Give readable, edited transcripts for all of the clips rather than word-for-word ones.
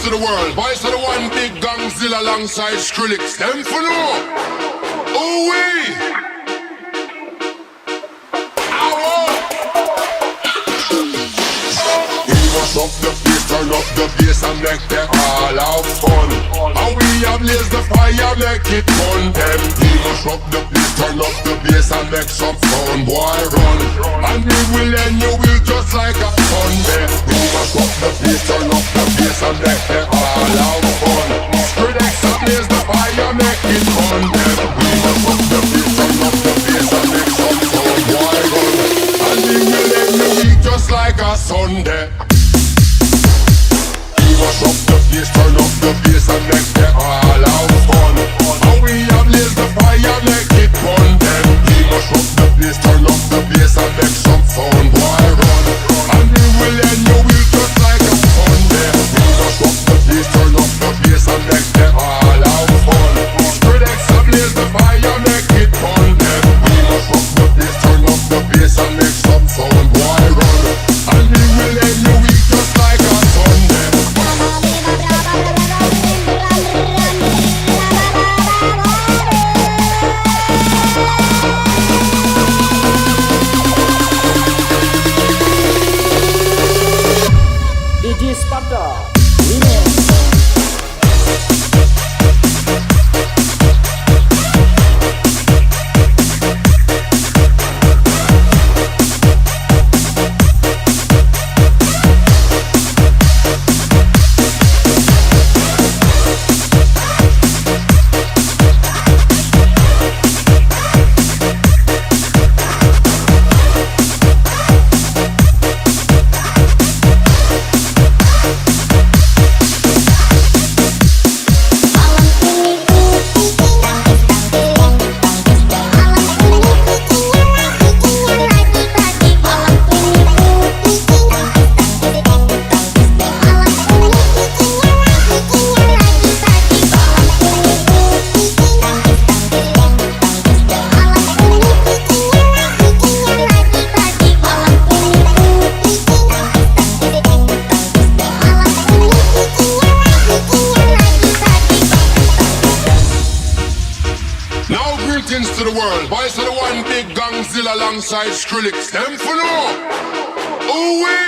To the world, boys are the one big gangzilla alongside Skrillex. Them for no. Oh we. We must up the place, turn up the bass and make them all have fun. And we have blaze the fire, make it fun. Them we must up the place, turn up the bass and make some fun. Boy run, and we will end you will just like a Sunday. We must up the place, turn up the bass and make them all have fun. Skrillex and blaze the fire, make it fun. Them we must up the place, turn up the bass and make some fun. Boy run, and we will end you will just like a Sunday. Mash up the place, turn up the bass and make them all have fun. And we have blaze the fire, make it fun. Then we mash up the place, turn up the bass and make some fun. Boy run, and we will end you will just like a Sunday. We mash up the place, turn up the bass and make them all have fun. Skrillex and blaze the fire, make it fun. Then we mash up the place, turn up the bass and make some fun. Boy run, and we will end you will just like a Sunday. To the world, boys are the one big gangzilla alongside Skrillex. Them for no. Oh we.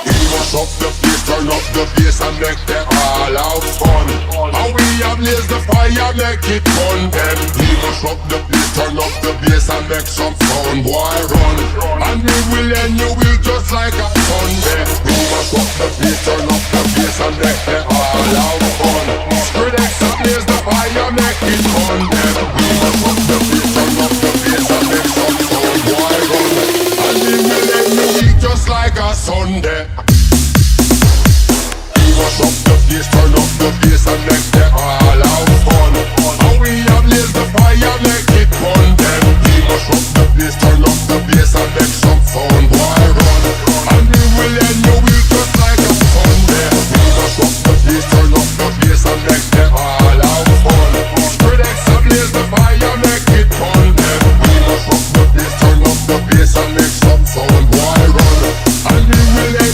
We must up the place, turn up the bass and make them all have fun. And we have blaze the fire, make it fun. Then we must up the place, turn up the bass and make some fun. Boy run, and we will end you will just like a Sunday. We must up the place, turn up the bass and make them all have fun. Skrillex and blaze the fire, make it fun. Then we must up the place, turn up the bass and make some fun. Boy run, and we will end you will just like a Sunday. We must up the place, turn up the bass and make them all have fun. And we have blaze the fire, make it fun. Then we must up the place, turn up the bass and make some fun. Boy run, and we will end you will just like a Sunday. We must up the place, turn up the bass and make them all have fun. Skrillex and blaze the fire, make it fun. Then we must up the place, turn up the bass and make some fun. Boy run, and we will end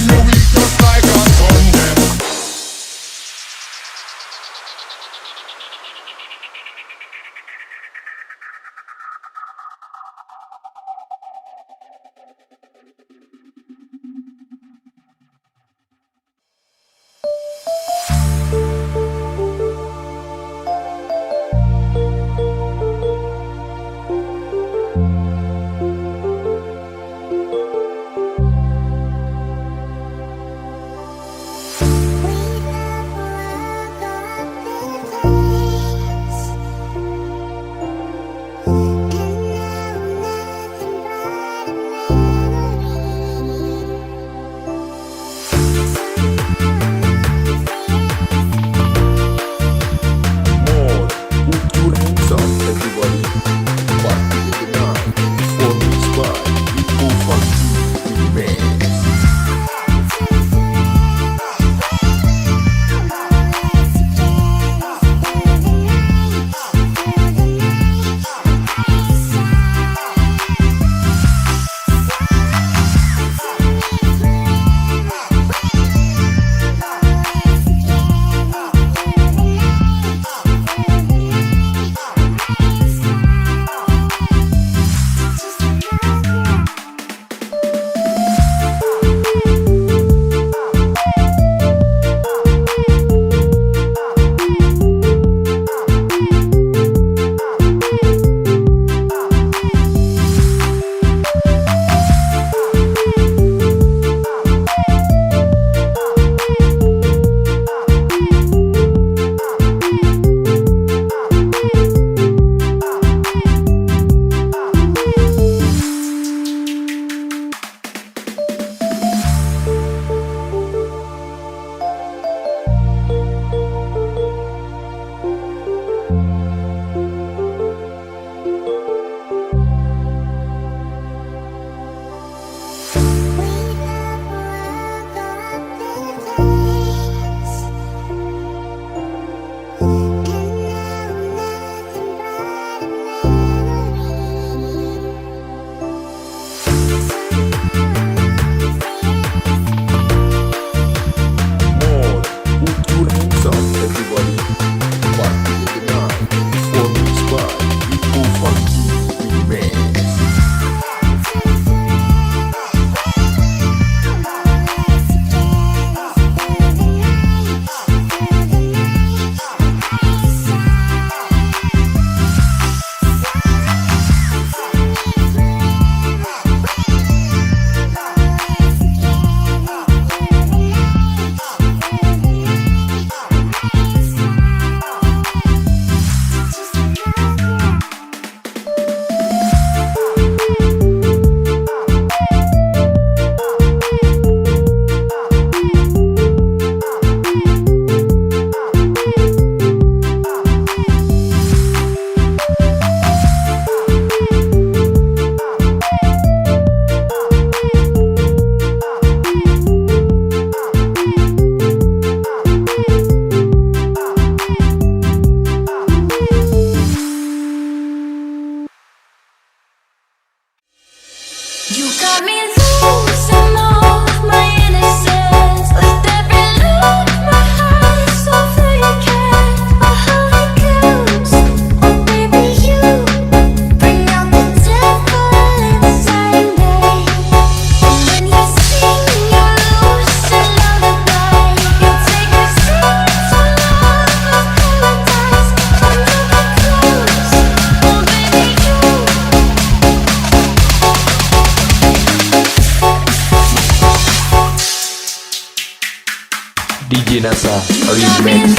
DJ Nasa Remix.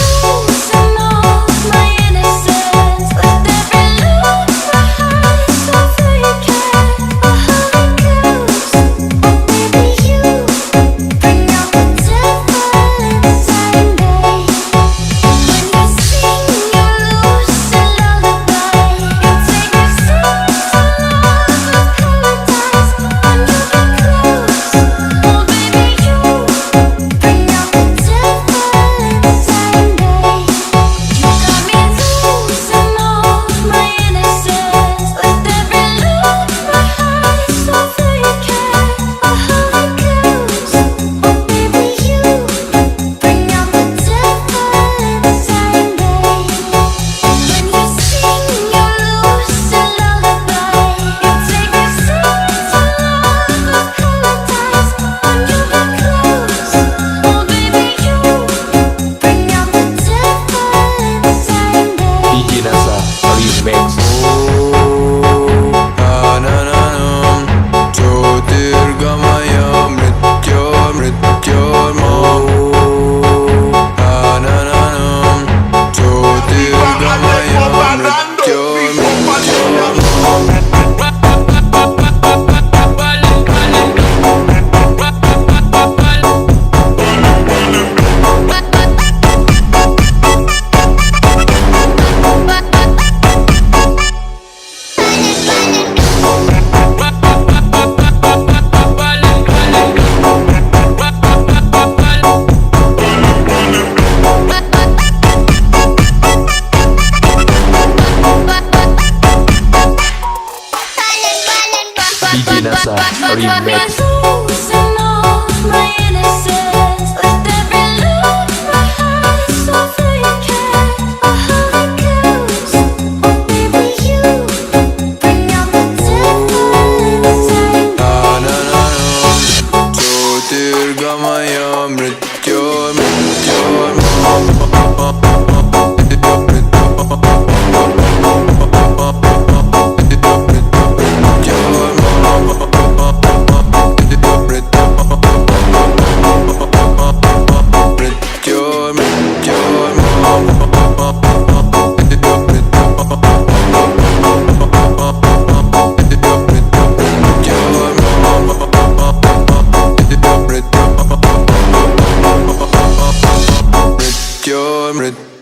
DJ Nasa Remix.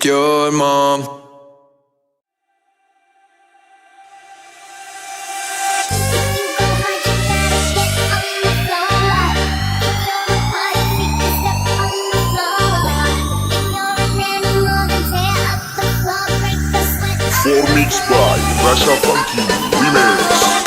Your mom. Mixed by Rasha Funky Remix.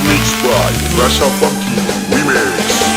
Mixed by Rasha Funky Remix.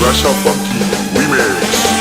Rasha Funky Remix.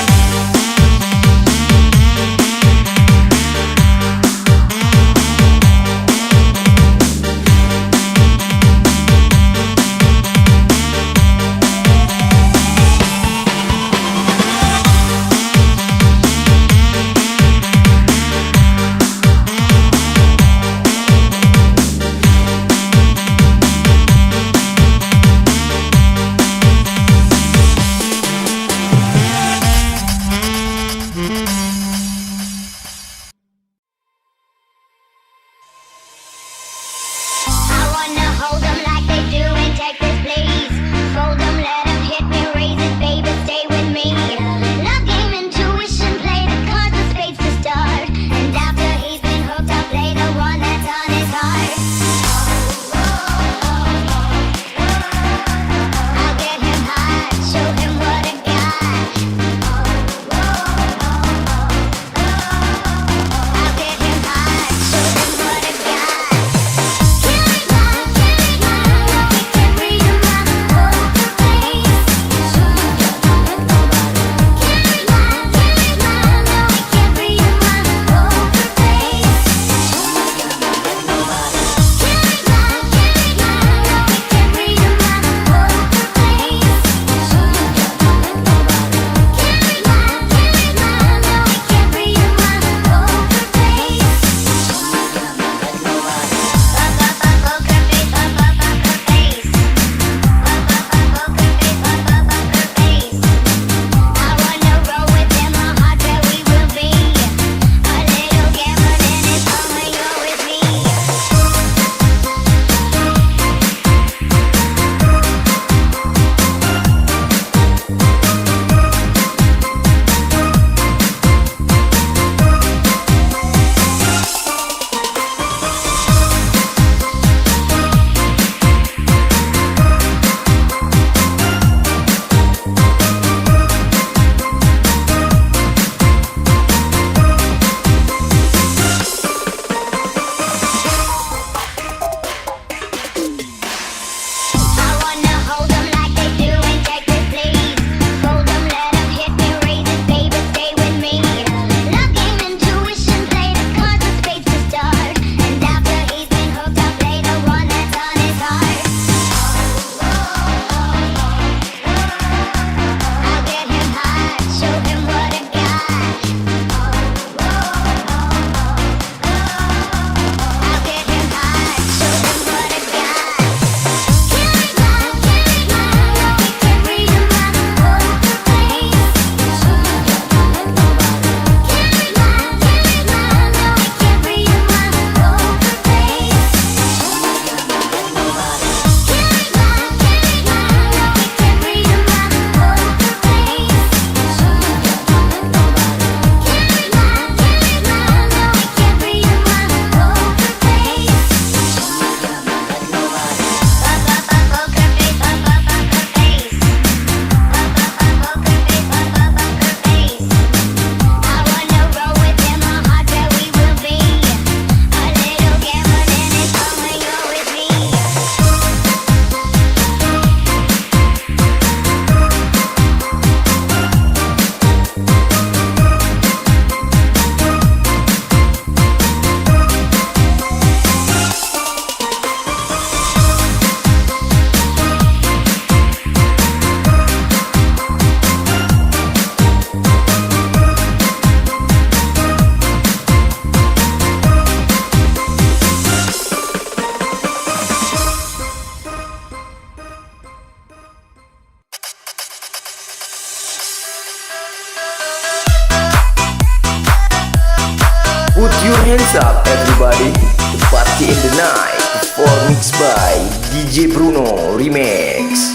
Put your hands up everybody, the party in the night, performance by DJ Bruno Remix.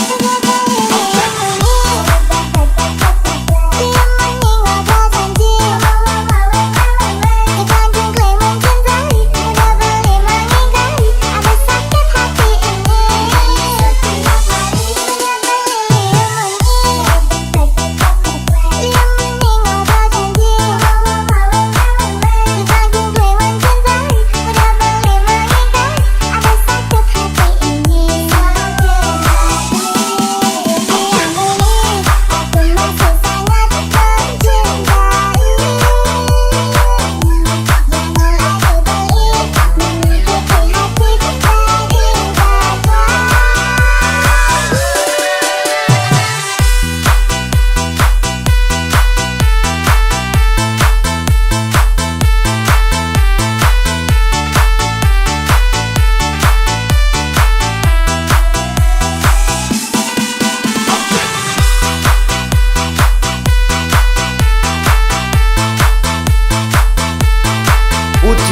We'll be right back.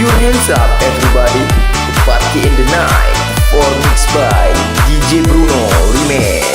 your hands up everybody, the party in the night, performance by DJ Bruno Remix.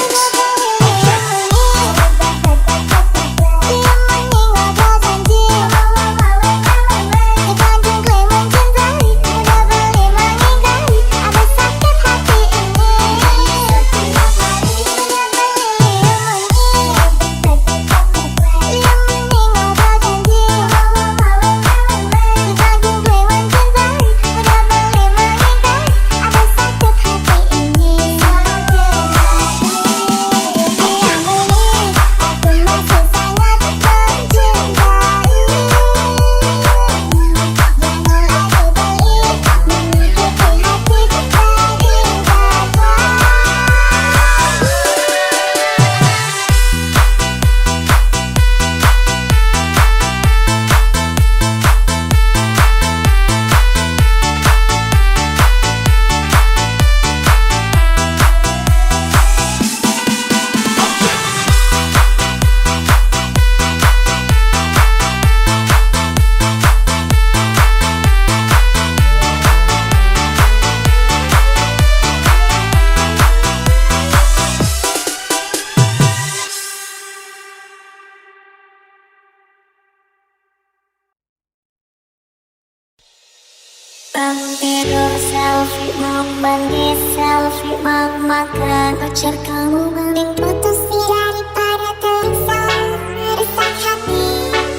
Bang tidur selfie, mau mandi selfie, mau makan pacar kamu mending putus daripada tersang. Resah hati,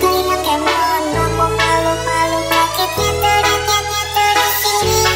goyang kemon, ngomong malu-malu sakitnya terus sini.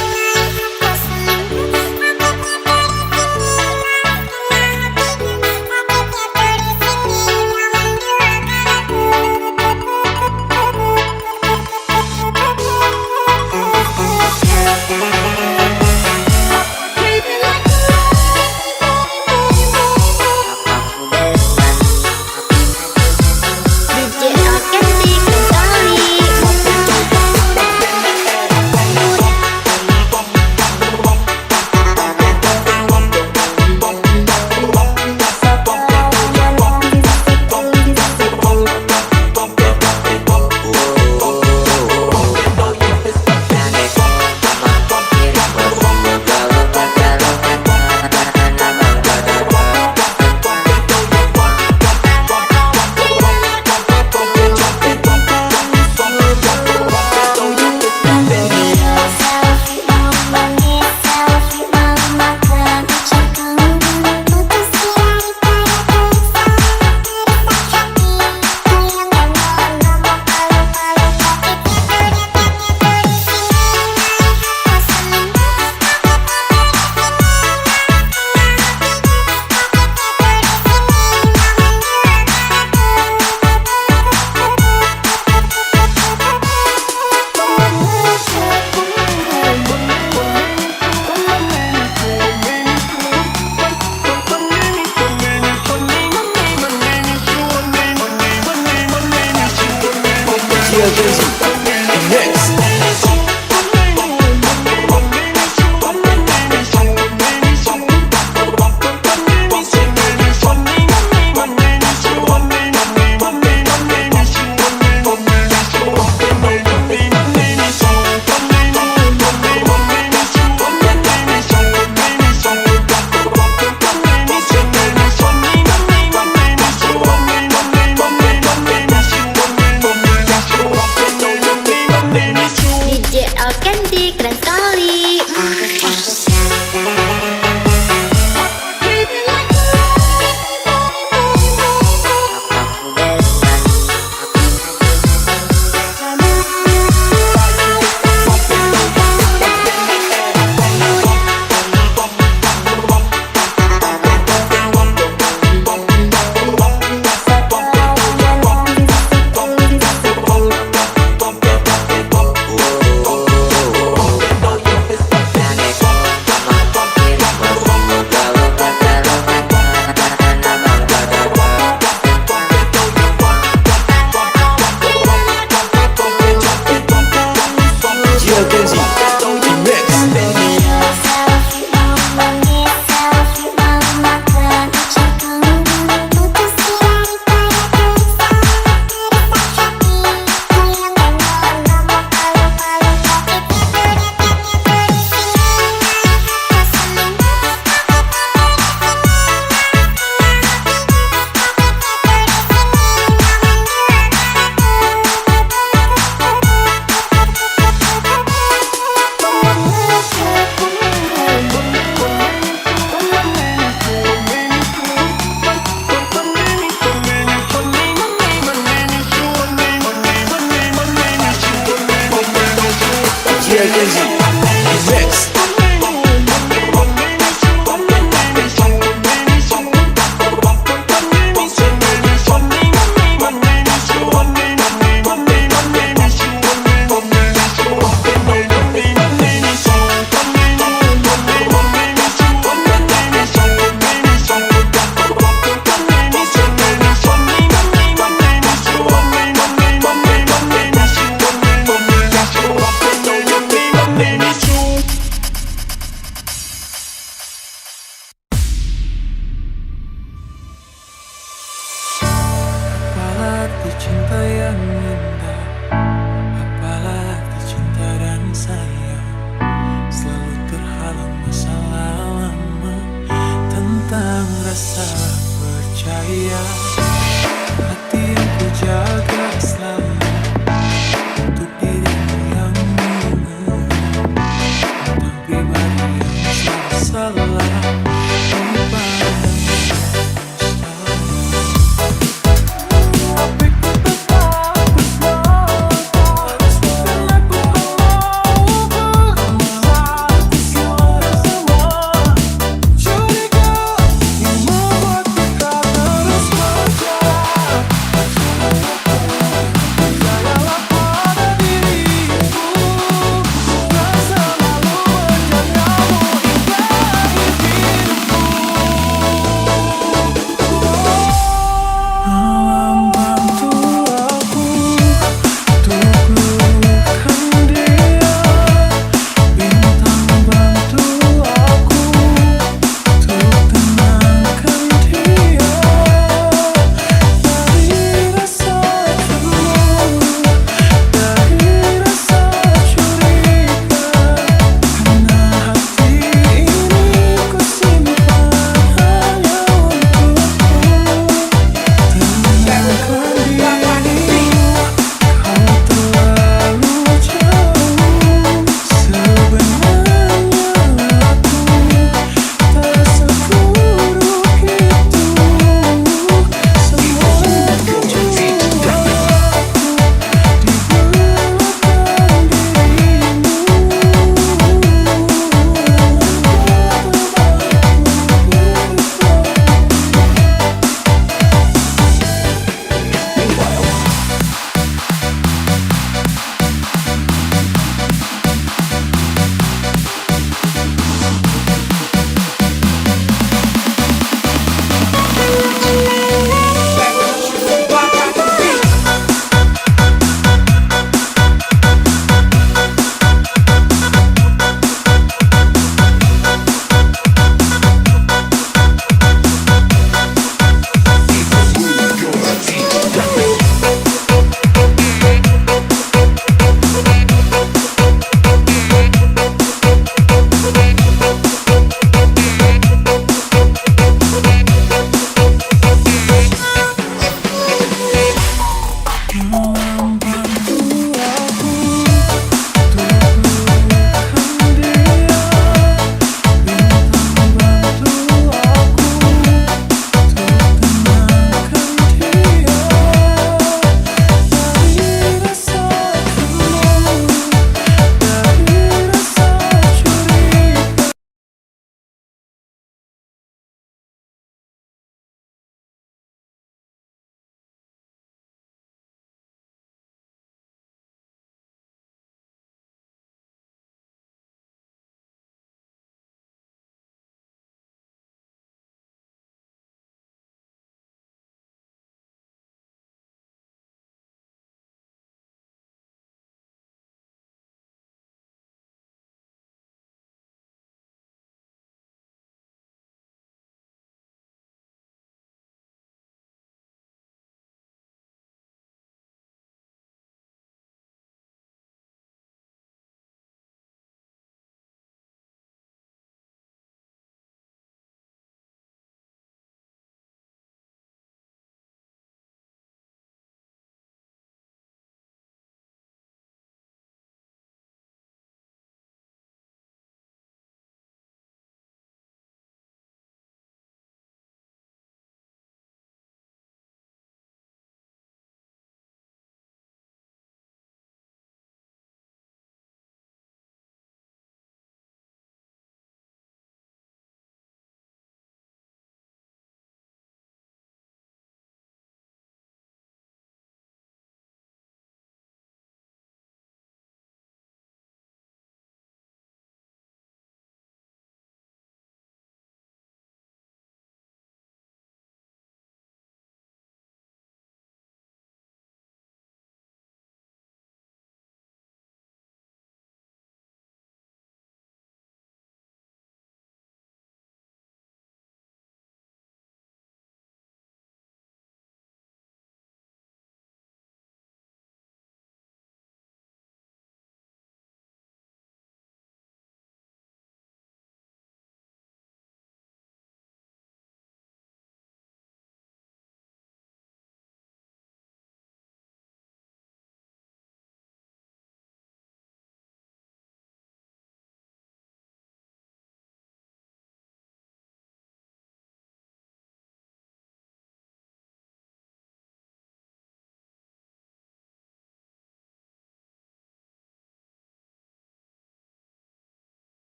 frekuensi